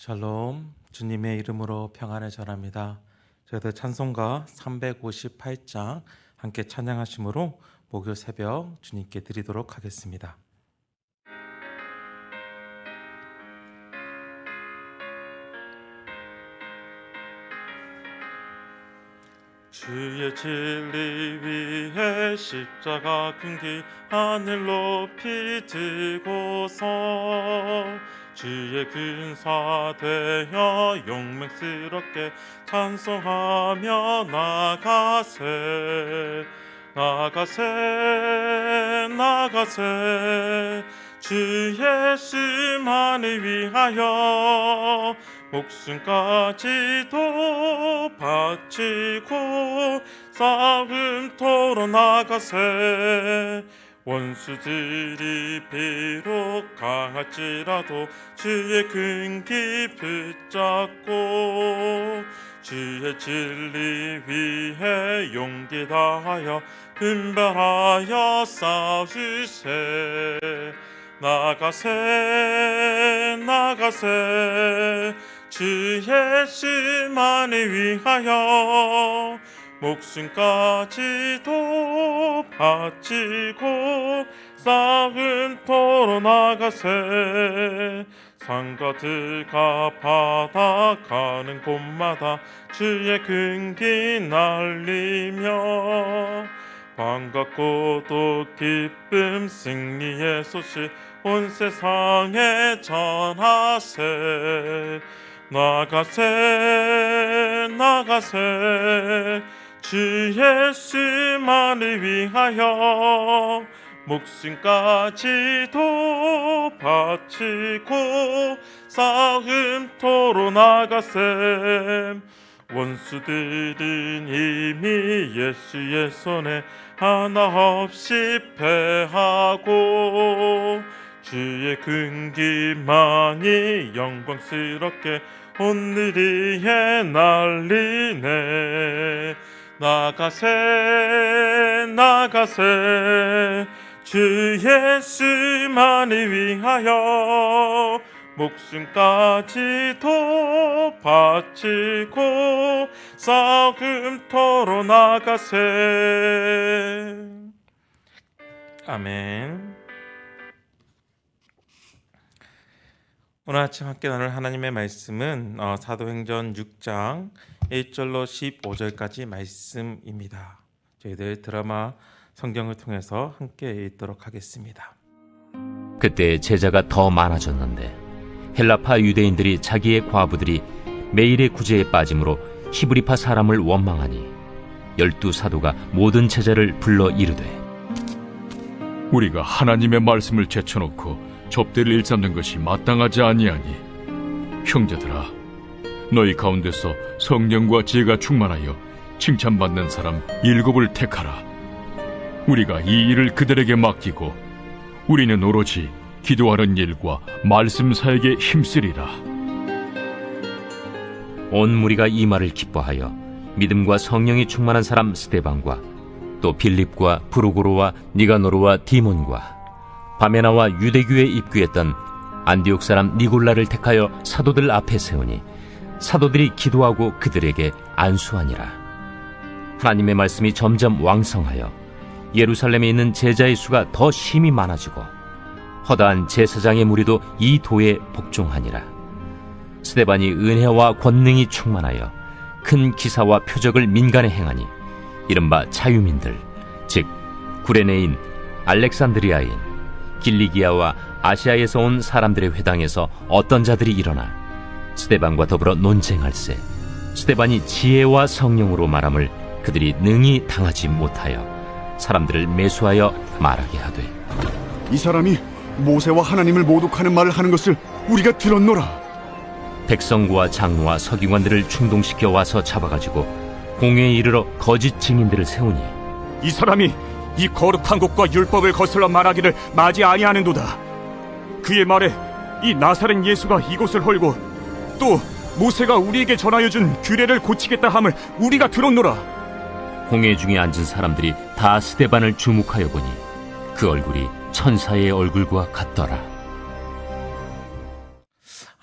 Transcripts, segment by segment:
샬롬, 주님의 이름으로 평안을 전합니다. 저희들 찬송가 358장 함께 찬양하심으로 목요 새벽 주님께 드리도록 하겠습니다. 주의 진리 위에 십자가 끈기 하늘 높이 들고서 주의 근사 되어 용맹스럽게 찬송하며 나가세 주 예수만을 위하여 목숨까지도 바치고 싸움터로 나가세 원수들이 비록 강할지라도 주의 근기 붙잡고 주의 진리 위해 용기 다하여 분별하여 싸우세 나가세 주 예수만을 위하여 목숨까지도 바치고 싸움터로 나가세 산과 들과 바다 가는 곳마다 주의 근기 날리며 반갑고도 기쁨 승리의 소식 온 세상에 전하세 나가세 주 예수만을 위하여 목숨까지도 바치고 싸움터로 나가세 원수들은 이미 예수의 손에 하나 없이 패하고 주의 근기만이 영광스럽게 온누리에 날리네 나가세 주 예수만을 위하여 목숨까지도 바치고 싸움터로 나가세. 아멘. 오늘 아침 함께 나눌 하나님의 말씀은 사도행전 6장 1절로 15절까지 말씀입니다. 저희들 드라마 성경을 통해서 함께 읽도록 하겠습니다. 그때 제자가 더 많아졌는데 헬라파 유대인들이 자기의 과부들이 매일의 구제에 빠짐으로 히브리파 사람을 원망하니 12사도가 모든 제자를 불러 이르되 우리가 하나님의 말씀을 제쳐놓고 접대를 일삼는 것이 마땅하지 아니하니 형제들아 너희 가운데서 성령과 지혜가 충만하여 칭찬받는 사람 7을 택하라. 우리가 이 일을 그들에게 맡기고 우리는 오로지 기도하는 일과 말씀 사역에 힘쓰리라. 온 무리가 이 말을 기뻐하여 믿음과 성령이 충만한 사람 스데반과 또 빌립과 브루고로와 니가노르와 디몬과 바메나와 유대교에 입교했던 안디옥 사람 니골라를 택하여 사도들 앞에 세우니 사도들이 기도하고 그들에게 안수하니라. 하나님의 말씀이 점점 왕성하여 예루살렘에 있는 제자의 수가 더 심히 많아지고 허다한 제사장의 무리도 이 도에 복종하니라. 스데반이 은혜와 권능이 충만하여 큰 기사와 표적을 민간에 행하니 이른바 자유민들 즉 구레네인, 알렉산드리아인, 길리기아와 아시아에서 온 사람들의 회당에서 어떤 자들이 일어나 스데반과 더불어 논쟁할세 스데반이 지혜와 성령으로 말함을 그들이 능히 당하지 못하여 사람들을 매수하여 말하게 하되 이 사람이 모세와 하나님을 모독하는 말을 하는 것을 우리가 들었노라. 백성과 장로와 서기관들을 충동시켜 와서 잡아가지고 공회에 이르러 거짓 증인들을 세우니 이 사람이 이 거룩한 곳과 율법을 거슬러 말하기를 마지 아니하는도다. 그의 말에 이 나사렛 예수가 이곳을 헐고 또 모세가 우리에게 전하여 준 규례를 고치겠다 함을 우리가 들었노라. 공회 중에 앉은 사람들이 다 스데반을 주목하여 보니 그 얼굴이 천사의 얼굴과 같더라.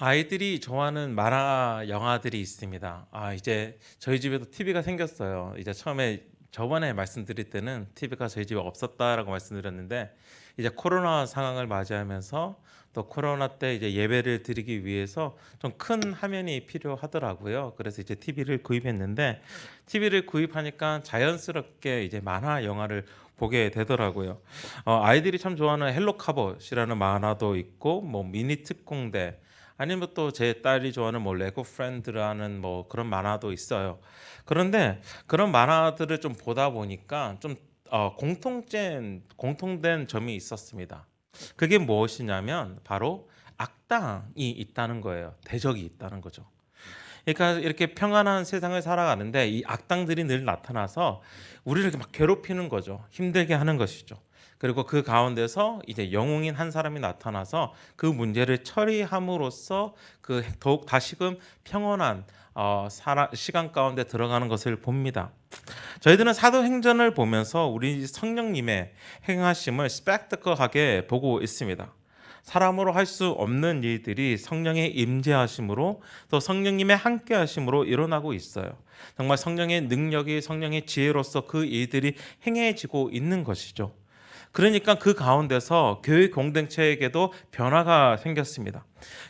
아이들이 좋아하는 만화 영화들이 있습니다. 이제 저희 집에도 TV가 생겼어요. 이제 처음에 저번에 말씀드릴 때는 TV가 저희 집에 없었다라고 말씀드렸는데 이제 코로나 상황을 맞이하면서 또 코로나 때 이제 예배를 드리기 위해서 좀 큰 화면이 필요하더라고요. 그래서 이제 TV를 구입했는데 TV를 구입하니까 자연스럽게 이제 만화 영화를 보게 되더라고요. 아이들이 참 좋아하는 헬로 카봇이라는 만화도 있고 뭐 미니 특공대 아니면 또 제 딸이 좋아하는 뭐 레고 프렌드라는 뭐 그런 만화도 있어요. 그런데 그런 만화들을 좀 보다 보니까 좀 공통된 점이 있었습니다. 그게 무엇이냐면 바로 악당이 있다는 거예요. 대적이 있다는 거죠. 그러니까 이렇게 평안한 세상을 살아가는데 이 악당들이 늘 나타나서 우리를 이렇게 막 괴롭히는 거죠. 힘들게 하는 것이죠. 그리고 그 가운데서 이제 영웅인 한 사람이 나타나서 그 문제를 처리함으로써 그 더욱 다시금 평온한 시간 가운데 들어가는 것을 봅니다. 저희들은 사도행전을 보면서 우리 성령님의 행하심을 스펙타클하게 보고 있습니다. 사람으로 할 수 없는 일들이 성령의 임재하심으로 또 성령님의 함께하심으로 일어나고 있어요. 정말 성령의 능력이 성령의 지혜로서 그 일들이 행해지고 있는 것이죠. 그러니까 그 가운데서 교회 공동체에게도 변화가 생겼습니다.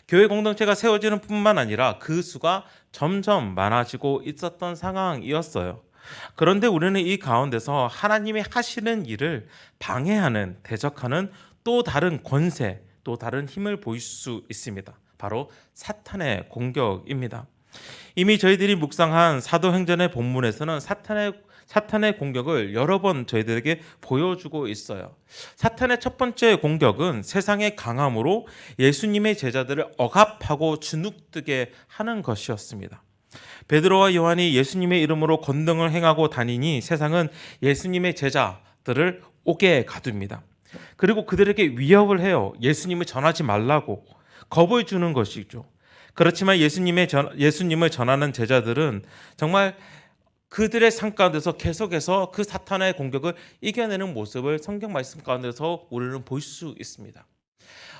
교회 공동체가 세워지는 뿐만 아니라 그 수가 점점 많아지고 있었던 상황이었어요. 그런데 우리는 이 가운데서 하나님이 하시는 일을 방해하는, 대적하는 또 다른 권세, 또 다른 힘을 볼 수 있습니다. 바로 사탄의 공격입니다. 이미 저희들이 묵상한 사도행전의 본문에서는 사탄의 공격을 여러 번 저희들에게 보여주고 있어요. 사탄의 첫 번째 공격은 세상의 강함으로 예수님의 제자들을 억압하고 주눅들게 하는 것이었습니다. 베드로와 요한이 예수님의 이름으로 권능을 행하고 다니니 세상은 예수님의 제자들을 옥에 가둡니다. 그리고 그들에게 위협을 해요. 예수님을 전하지 말라고 겁을 주는 것이죠. 그렇지만 예수님을 전하는 제자들은 정말 그들의 삶 가운데서 계속해서 그 사탄의 공격을 이겨내는 모습을 성경 말씀 가운데서 우리는 볼 수 있습니다.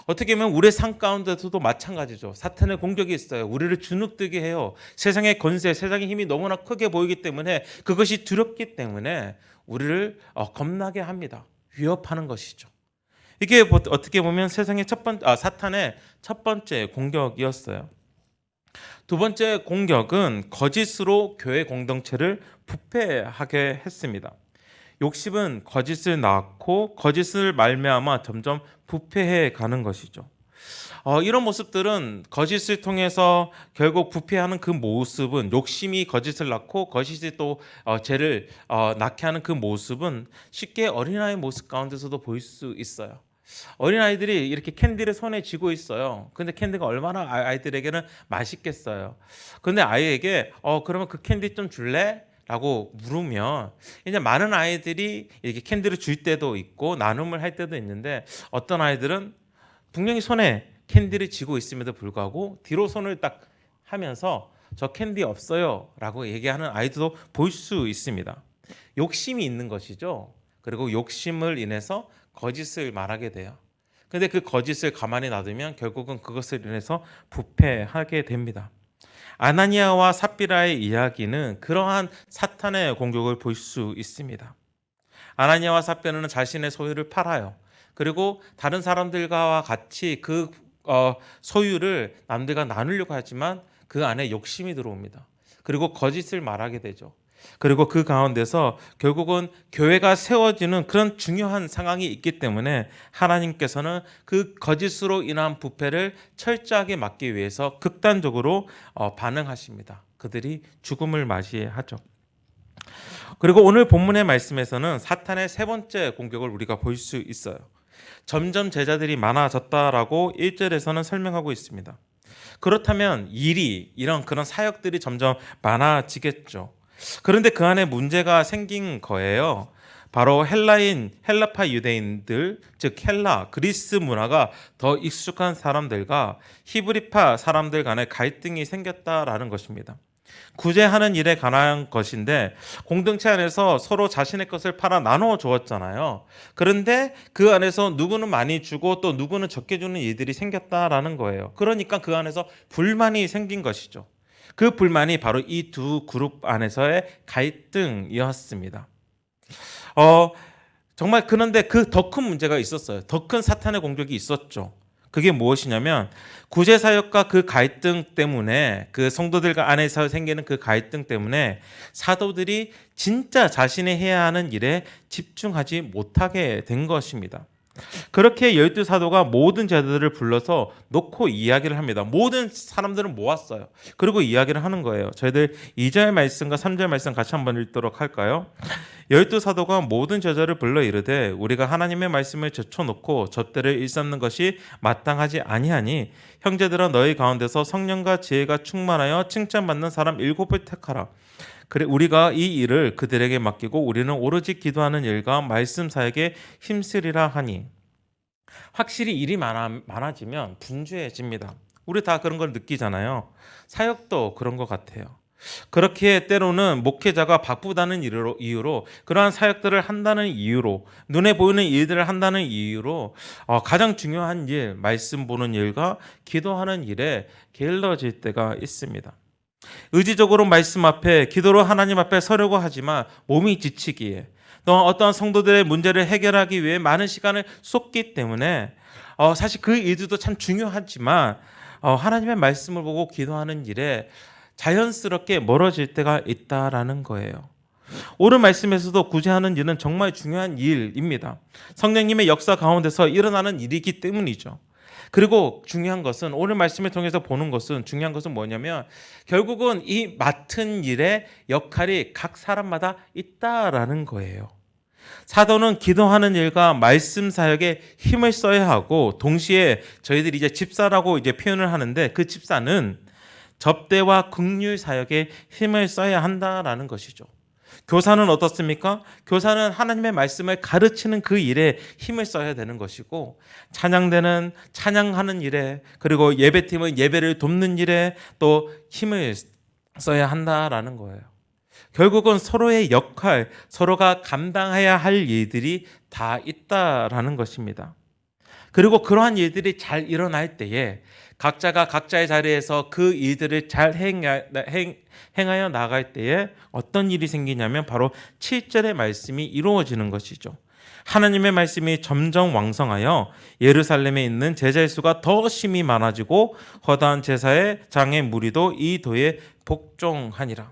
어떻게 보면 우리의 삶 가운데서도 마찬가지죠. 사탄의 공격이 있어요. 우리를 주눅들게 해요. 세상의 권세, 세상의 힘이 너무나 크게 보이기 때문에 그것이 두렵기 때문에 우리를 겁나게 합니다. 위협하는 것이죠. 이게 어떻게 보면 사탄의 첫 번째 공격이었어요. 두 번째 공격은 거짓으로 교회 공동체를 부패하게 했습니다. 욕심은 거짓을 낳고 거짓을 말미암아 점점 부패해 가는 것이죠. 이런 모습들은 거짓을 통해서 결국 부패하는 그 모습은 욕심이 거짓을 낳고 거짓이 또 죄를 낳게 하는 그 모습은 쉽게 어린아이의 모습 가운데서도 보일 수 있어요. 어린아이들이 이렇게 캔디를 손에 쥐고 있어요. 근데 캔디가 얼마나 아이들에게는 맛있겠어요. 근데 아이에게 그러면 그 캔디 좀 줄래? 라고 물으면 이제 많은 아이들이 이렇게 캔디를 줄 때도 있고 나눔을 할 때도 있는데 어떤 아이들은 분명히 손에 캔디를 쥐고 있음에도 불구하고 뒤로 손을 딱 하면서 저 캔디 없어요 라고 얘기하는 아이들도 볼 수 있습니다. 욕심이 있는 것이죠. 그리고 욕심을 인해서 거짓을 말하게 돼요. 근데 그 거짓을 가만히 놔두면 결국은 그것을 인해서 부패하게 됩니다. 아나니아와 삽비라의 이야기는 그러한 사탄의 공격을 볼 수 있습니다. 아나니아와 삽비라는 자신의 소유를 팔아요. 그리고 다른 사람들과 같이 그 소유를 남들과 나누려고 하지만 그 안에 욕심이 들어옵니다. 그리고 거짓을 말하게 되죠. 그리고 그 가운데서 결국은 교회가 세워지는 그런 중요한 상황이 있기 때문에 하나님께서는 그 거짓으로 인한 부패를 철저하게 막기 위해서 극단적으로 반응하십니다. 그들이 죽음을 맞이하죠. 그리고 오늘 본문의 말씀에서는 사탄의 세 번째 공격을 우리가 볼 수 있어요. 점점 제자들이 많아졌다라고 1절에서는 설명하고 있습니다. 그렇다면 이런 그런 사역들이 점점 많아지겠죠. 그런데 그 안에 문제가 생긴 거예요. 바로 헬라파 유대인들, 즉 그리스 문화가 더 익숙한 사람들과 히브리파 사람들 간에 갈등이 생겼다라는 것입니다. 구제하는 일에 관한 것인데 공동체 안에서 서로 자신의 것을 팔아 나누어 주었잖아요. 그런데 그 안에서 누구는 많이 주고 또 누구는 적게 주는 일들이 생겼다라는 거예요. 그러니까 그 안에서 불만이 생긴 것이죠. 그 불만이 바로 이 두 그룹 안에서의 갈등이었습니다. 정말 그런데 그 더 큰 문제가 있었어요. 더 큰 사탄의 공격이 있었죠. 그게 무엇이냐면 구제 사역과 그 갈등 때문에 그 성도들과 안에서 생기는 그 갈등 때문에 사도들이 진짜 자신이 해야 하는 일에 집중하지 못하게 된 것입니다. 그렇게 12사도가 모든 제자들을 불러서 놓고 이야기를 합니다. 모든 사람들을 모았어요. 그리고 이야기를 하는 거예요. 저희들 2절 말씀과 3절 말씀 같이 한번 읽도록 할까요? 12사도가 모든 제자를 불러 이르되 우리가 하나님의 말씀을 제쳐놓고 접대를 일삼는 것이 마땅하지 아니하니 형제들아 너희 가운데서 성령과 지혜가 충만하여 칭찬받는 사람 7을 택하라. 그래 우리가 이 일을 그들에게 맡기고 우리는 오로지 기도하는 일과 말씀 사역에 힘쓰리라 하니. 확실히 일이 많아지면 분주해집니다. 우리 다 그런 걸 느끼잖아요. 사역도 그런 것 같아요. 그렇게 때로는 목회자가 바쁘다는 이유로 그러한 사역들을 한다는 이유로 눈에 보이는 일들을 한다는 이유로 가장 중요한 일, 말씀 보는 일과 기도하는 일에 게을러질 때가 있습니다. 의지적으로 말씀 앞에 기도로 하나님 앞에 서려고 하지만 몸이 지치기에 또 어떤 성도들의 문제를 해결하기 위해 많은 시간을 쏟기 때문에 사실 그 일들도 참 중요하지만 하나님의 말씀을 보고 기도하는 일에 자연스럽게 멀어질 때가 있다라는 거예요. 오늘 말씀에서도 구제하는 일은 정말 중요한 일입니다. 성령님의 역사 가운데서 일어나는 일이기 때문이죠. 그리고 중요한 것은 오늘 말씀을 통해서 보는 것은 중요한 것은 뭐냐면 결국은 이 맡은 일의 역할이 각 사람마다 있다라는 거예요. 사도는 기도하는 일과 말씀 사역에 힘을 써야 하고 동시에 저희들이 이제 집사라고 이제 표현을 하는데 그 집사는 접대와 긍휼 사역에 힘을 써야 한다라는 것이죠. 교사는 어떻습니까? 교사는 하나님의 말씀을 가르치는 그 일에 힘을 써야 되는 것이고 찬양대는 찬양하는 일에 그리고 예배팀은 예배를 돕는 일에 또 힘을 써야 한다라는 거예요. 결국은 서로의 역할, 서로가 감당해야 할 일들이 다 있다라는 것입니다. 그리고 그러한 일들이 잘 일어날 때에 각자가 각자의 자리에서 그 일들을 잘 행하여 나갈 때에 어떤 일이 생기냐면 바로 7절의 말씀이 이루어지는 것이죠. 하나님의 말씀이 점점 왕성하여 예루살렘에 있는 제자의 수가 더 심히 많아지고 허다한 제사의 장의 무리도 이 도에 복종하니라.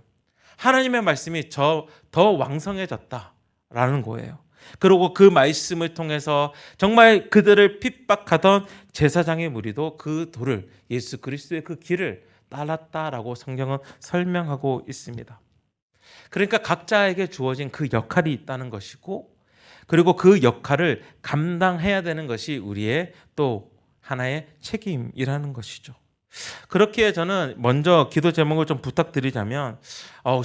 하나님의 말씀이 더 왕성해졌다라는 거예요. 그리고 그 말씀을 통해서 정말 그들을 핍박하던 제사장의 무리도 그 도를 예수 그리스도의 그 길을 따랐다라고 성경은 설명하고 있습니다. 그러니까 각자에게 주어진 그 역할이 있다는 것이고 그리고 그 역할을 감당해야 되는 것이 우리의 또 하나의 책임이라는 것이죠. 그렇기에 저는 먼저 기도 제목을 좀 부탁드리자면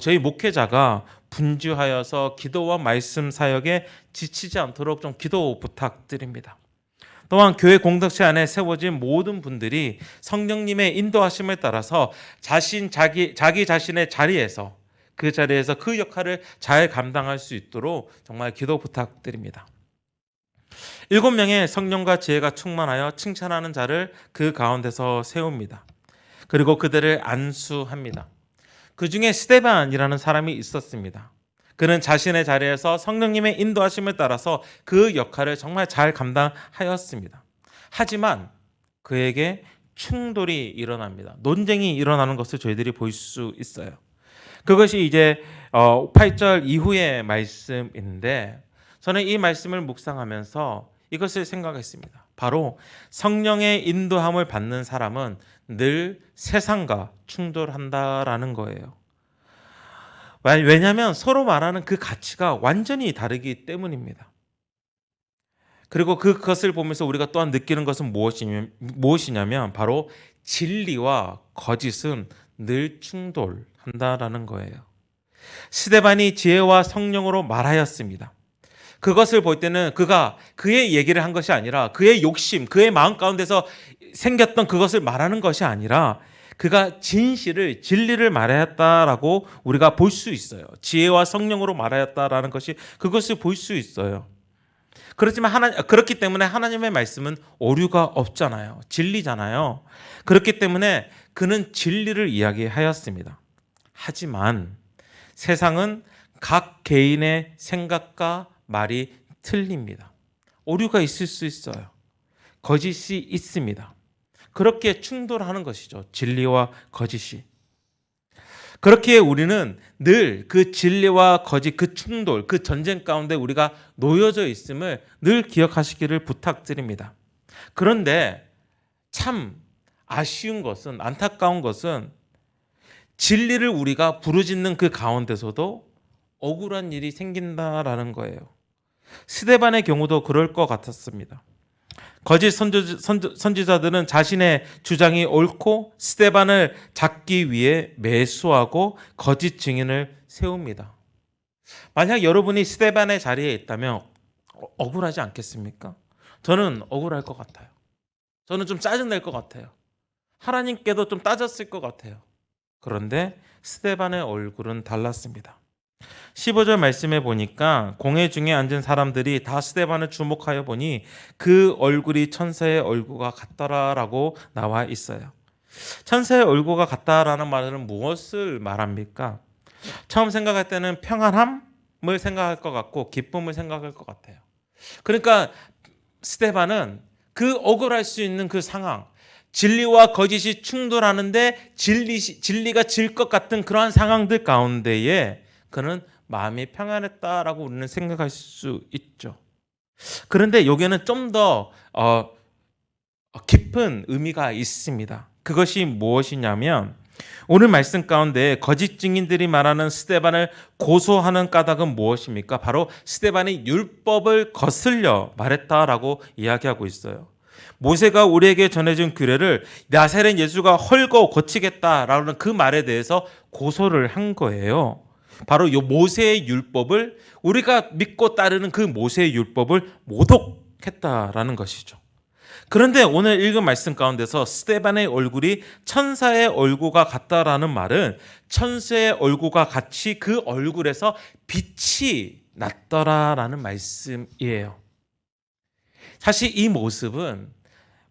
저희 목회자가 분주하여서 기도와 말씀 사역에 지치지 않도록 좀 기도 부탁드립니다. 또한 교회 공동체 안에 세워진 모든 분들이 성령님의 인도하심을 따라서 자기 자신의 자리에서 그 역할을 잘 감당할 수 있도록 정말 기도 부탁드립니다. 7명의 성령과 지혜가 충만하여 칭찬하는 자를 그 가운데서 세웁니다. 그리고 그들을 안수합니다. 그 중에 스데반이라는 사람이 있었습니다. 그는 자신의 자리에서 성령님의 인도하심을 따라서 그 역할을 정말 잘 감당하였습니다. 하지만 그에게 충돌이 일어납니다. 논쟁이 일어나는 것을 저희들이 볼 수 있어요. 그것이 이제 8절 이후의 말씀인데 저는 이 말씀을 묵상하면서 이것을 생각했습니다. 바로 성령의 인도함을 받는 사람은 늘 세상과 충돌한다라는 거예요. 왜냐하면 서로 말하는 그 가치가 완전히 다르기 때문입니다. 그리고 그것을 보면서 우리가 또한 느끼는 것은 무엇이냐면 바로 진리와 거짓은 늘 충돌한다라는 거예요. 스데반이 지혜와 성령으로 말하였습니다. 그것을 볼 때는 그가 그의 얘기를 한 것이 아니라 그의 욕심, 그의 마음 가운데서 생겼던 그것을 말하는 것이 아니라 그가 진리를 말하였다라고 우리가 볼 수 있어요. 지혜와 성령으로 말하였다라는 것이 그것을 볼 수 있어요. 그렇지만 그렇기 때문에 하나님의 말씀은 오류가 없잖아요. 진리잖아요. 그렇기 때문에 그는 진리를 이야기하였습니다. 하지만 세상은 각 개인의 생각과 말이 틀립니다. 오류가 있을 수 있어요. 거짓이 있습니다. 그렇게 충돌하는 것이죠. 진리와 거짓이. 그렇기에 우리는 늘 그 진리와 거짓, 그 충돌, 그 전쟁 가운데 우리가 놓여져 있음을 늘 기억하시기를 부탁드립니다. 그런데 참 아쉬운 것은, 안타까운 것은 진리를 우리가 부르짖는 그 가운데서도 억울한 일이 생긴다라는 거예요. 스데반의 경우도 그럴 것 같았습니다. 거짓 선지자들은 자신의 주장이 옳고 스데반을 잡기 위해 매수하고 거짓 증인을 세웁니다. 만약 여러분이 스데반의 자리에 있다면 억울하지 않겠습니까? 저는 억울할 것 같아요. 저는 좀 짜증낼 것 같아요. 하나님께도 좀 따졌을 것 같아요. 그런데 스데반의 얼굴은 달랐습니다. 15절 말씀에 보니까 공회 중에 앉은 사람들이 다 스데반을 주목하여 보니 그 얼굴이 천사의 얼굴과 같더라라고 나와 있어요. 천사의 얼굴과 같다라는 말은 무엇을 말합니까? 처음 생각할 때는 평안함을 생각할 것 같고 기쁨을 생각할 것 같아요. 그러니까 스데반은 그 억울할 수 있는 그 상황, 진리와 거짓이 충돌하는데 진리가 질 것 같은 그러한 상황들 가운데에 그는 마음이 평안했다라고 우리는 생각할 수 있죠. 그런데 여기에는 좀 더 깊은 의미가 있습니다. 그것이 무엇이냐면 오늘 말씀 가운데 거짓 증인들이 말하는 스데반을 고소하는 까닭은 무엇입니까? 바로 스데반이 율법을 거슬려 말했다라고 이야기하고 있어요. 모세가 우리에게 전해준 규례를 나사렛 예수가 헐고 고치겠다라는 그 말에 대해서 고소를 한 거예요. 바로 이 모세의 율법을 우리가 믿고 따르는 그 모세의 율법을 모독했다라는 것이죠. 그런데 오늘 읽은 말씀 가운데서 스데반의 얼굴이 천사의 얼굴과 같다라는 말은 천사의 얼굴과 같이 그 얼굴에서 빛이 났더라라는 말씀이에요. 사실 이 모습은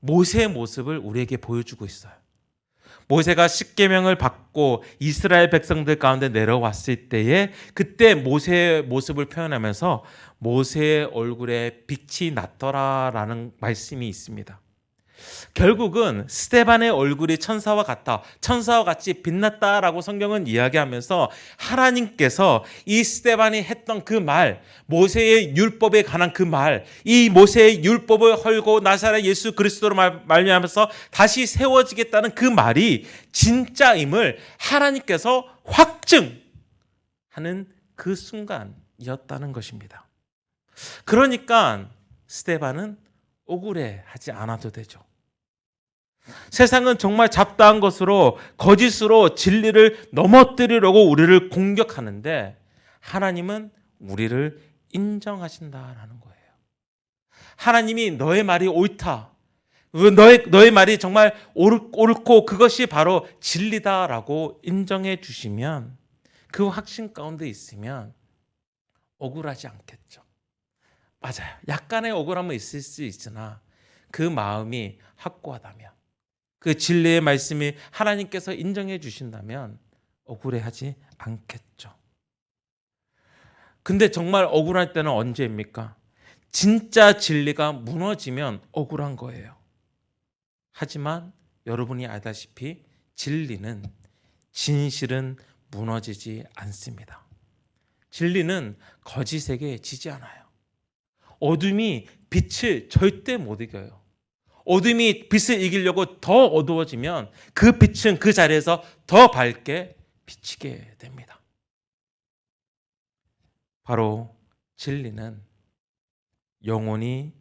모세의 모습을 우리에게 보여주고 있어요. 모세가 십계명을 받고 이스라엘 백성들 가운데 내려왔을 때에 그때 모세의 모습을 표현하면서 모세의 얼굴에 빛이 났더라라는 말씀이 있습니다. 결국은 스데반의 얼굴이 천사와 같다, 천사와 같이 빛났다라고 성경은 이야기하면서 하나님께서 이 스데반이 했던 그 말, 모세의 율법에 관한 그 말, 이 모세의 율법을 헐고 나사렛 예수 그리스도로 말미암아서 다시 세워지겠다는 그 말이 진짜임을 하나님께서 확증하는 그 순간이었다는 것입니다. 그러니까 스데반은 억울해하지 않아도 되죠. 세상은 정말 잡다한 것으로 거짓으로 진리를 넘어뜨리려고 우리를 공격하는데 하나님은 우리를 인정하신다라는 거예요. 하나님이 너의 말이 옳다, 너의 말이 정말 옳고 그것이 바로 진리다라고 인정해 주시면 그 확신 가운데 있으면 억울하지 않겠죠. 맞아요. 약간의 억울함은 있을 수 있으나 그 마음이 확고하다면, 그 진리의 말씀이 하나님께서 인정해 주신다면 억울해하지 않겠죠. 근데 정말 억울할 때는 언제입니까? 진짜 진리가 무너지면 억울한 거예요. 하지만 여러분이 알다시피 진실은 무너지지 않습니다. 진리는 거짓에게 지지 않아요. 어둠이 빛을 절대 못 이겨요. 어둠이 빛을 이기려고 더 어두워지면 그 빛은 그 자리에서 더 밝게 비치게 됩니다. 바로 진리는 영원히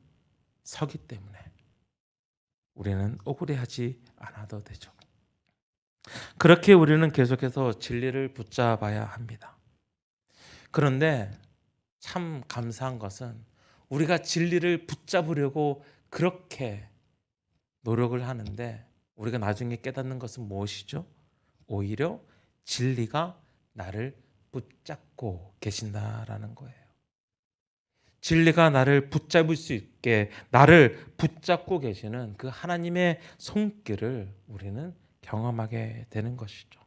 서기 때문에 우리는 억울해하지 않아도 되죠. 그렇게 우리는 계속해서 진리를 붙잡아야 합니다. 그런데 참 감사한 것은 우리가 진리를 붙잡으려고 그렇게 노력을 하는데 우리가 나중에 깨닫는 것은 무엇이죠? 오히려 진리가 나를 붙잡고 계신다라는 거예요. 진리가 나를 붙잡을 수 있게 나를 붙잡고 계시는 그 하나님의 손길을 우리는 경험하게 되는 것이죠.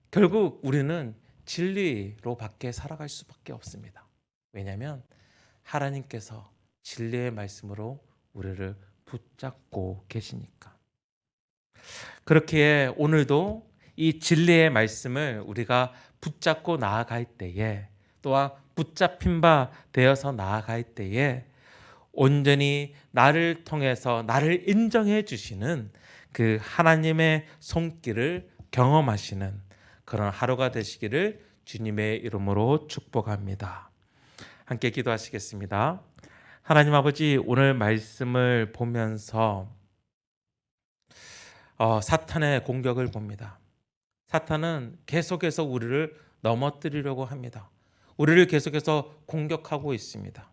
결국 우리는 진리로 밖에 살아갈 수밖에 없습니다. 왜냐하면 하나님께서 진리의 말씀으로 우리를 붙잡고 계시니까. 그렇기에 오늘도 이 진리의 말씀을 우리가 붙잡고 나아갈 때에, 또한 붙잡힌 바 되어서 나아갈 때에 온전히 나를 통해서 나를 인정해 주시는 그 하나님의 손길을 경험하시는 그런 하루가 되시기를 주님의 이름으로 축복합니다. 함께 기도하시겠습니다. 하나님 아버지, 오늘 말씀을 보면서 사탄의 공격을 봅니다. 사탄은 계속해서 우리를 넘어뜨리려고 합니다. 우리를 계속해서 공격하고 있습니다.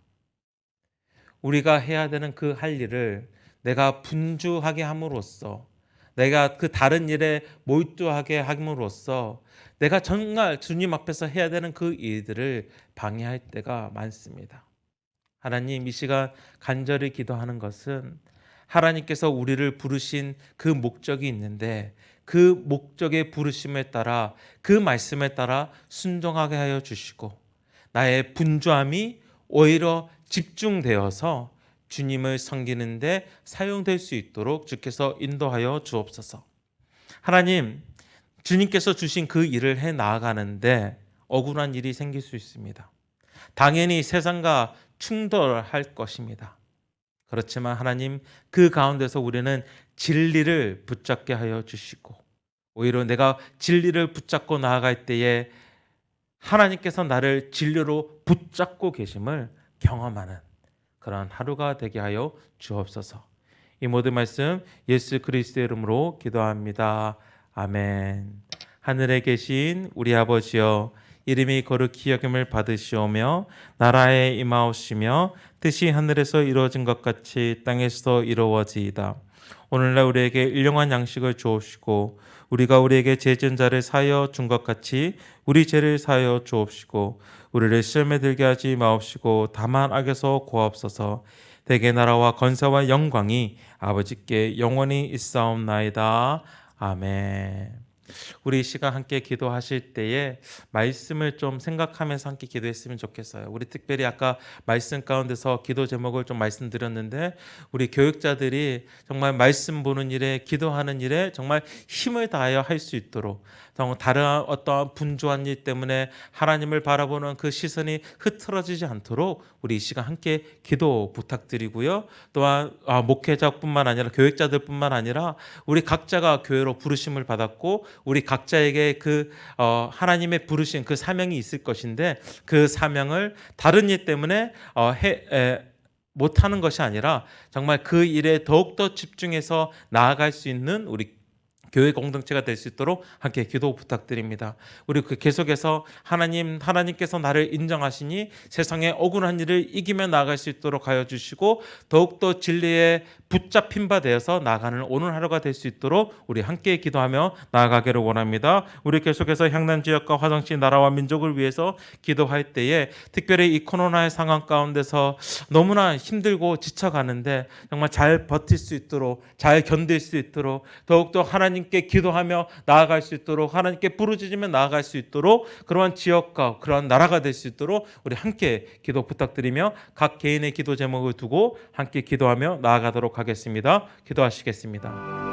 우리가 해야 되는 그 할 일을 내가 분주하게 함으로써, 내가 그 다른 일에 몰두하게 함으로써 내가 정말 주님 앞에서 해야 되는 그 일들을 방해할 때가 많습니다. 하나님, 이 시간 간절히 기도하는 것은 하나님께서 우리를 부르신 그 목적이 있는데 그 목적의 부르심에 따라 그 말씀에 따라 순종하게 하여 주시고 나의 분주함이 오히려 집중되어서 주님을 섬기는 데 사용될 수 있도록 주께서 인도하여 주옵소서. 하나님, 주님께서 주신 그 일을 해 나아가는데 억울한 일이 생길 수 있습니다. 당연히 세상과 충돌할 것입니다. 그렇지만 하나님, 그 가운데서 우리는 진리를 붙잡게 하여 주시고 오히려 내가 진리를 붙잡고 나아갈 때에 하나님께서 나를 진리로 붙잡고 계심을 경험하는 그런 하루가 되게 하여 주옵소서. 이 모든 말씀 예수 그리스도의 이름으로 기도합니다. 아멘. 하늘에 계신 우리 아버지여, 이름이 거룩히 여김을 받으시오며 나라에 임하옵시며 뜻이 하늘에서 이루어진 것 같이 땅에서도 이루어지이다. 오늘날 우리에게 일용할 양식을 주옵시고 우리가 우리에게 죄 지은 자를 사하여 준 것 같이 우리 죄를 사하여 주옵시고 우리를 시험에 들게 하지 마옵시고 다만 악에서 구하옵소서. 대개 나라와 건세와 영광이 아버지께 영원히 있사옵나이다. 아멘. 우리 이 시간 함께 기도하실 때에 말씀을 좀 생각하면서 함께 기도했으면 좋겠어요. 우리 특별히 아까 말씀 가운데서 기도 제목을 좀 말씀드렸는데 우리 교육자들이 정말 말씀 보는 일에, 기도하는 일에 정말 힘을 다하여 할 수 있도록, 다른 어떠한 분주한 일 때문에 하나님을 바라보는 그 시선이 흐트러지지 않도록 우리 이 시간 함께 기도 부탁드리고요. 또한 목회자뿐만 아니라 교육자들뿐만 아니라 우리 각자가 교회로 부르심을 받았고 우리 각자에게 그 하나님의 부르신 그 사명이 있을 것인데 그 사명을 다른 일 때문에 못하는 것이 아니라 정말 그 일에 더욱더 집중해서 나아갈 수 있는 우리 교회 공동체가 될 수 있도록 함께 기도 부탁드립니다. 우리 계속해서 하나님께서 나를 인정하시니 세상의 억울한 일을 이기며 나아갈 수 있도록 하여 주시고 더욱더 진리에 붙잡힌 바 되어서 나아가는 오늘 하루가 될 수 있도록 우리 함께 기도하며 나아가기를 원합니다. 우리 계속해서 향남 지역과 화성시 나라와 민족을 위해서 기도할 때에 특별히 이 코로나의 상황 가운데서 너무나 힘들고 지쳐가는데 정말 잘 버틸 수 있도록, 잘 견딜 수 있도록 더욱더 하나님께 기도하며 나아갈 수 있도록, 하나님께 부르짖으며 나아갈 수 있도록 그러한 지역과 그러한 나라가 될 수 있도록 우리 함께 기도 부탁드리며 각 개인의 기도 제목을 두고 함께 기도하며 나아가도록 하겠습니다. 기도하시겠습니다.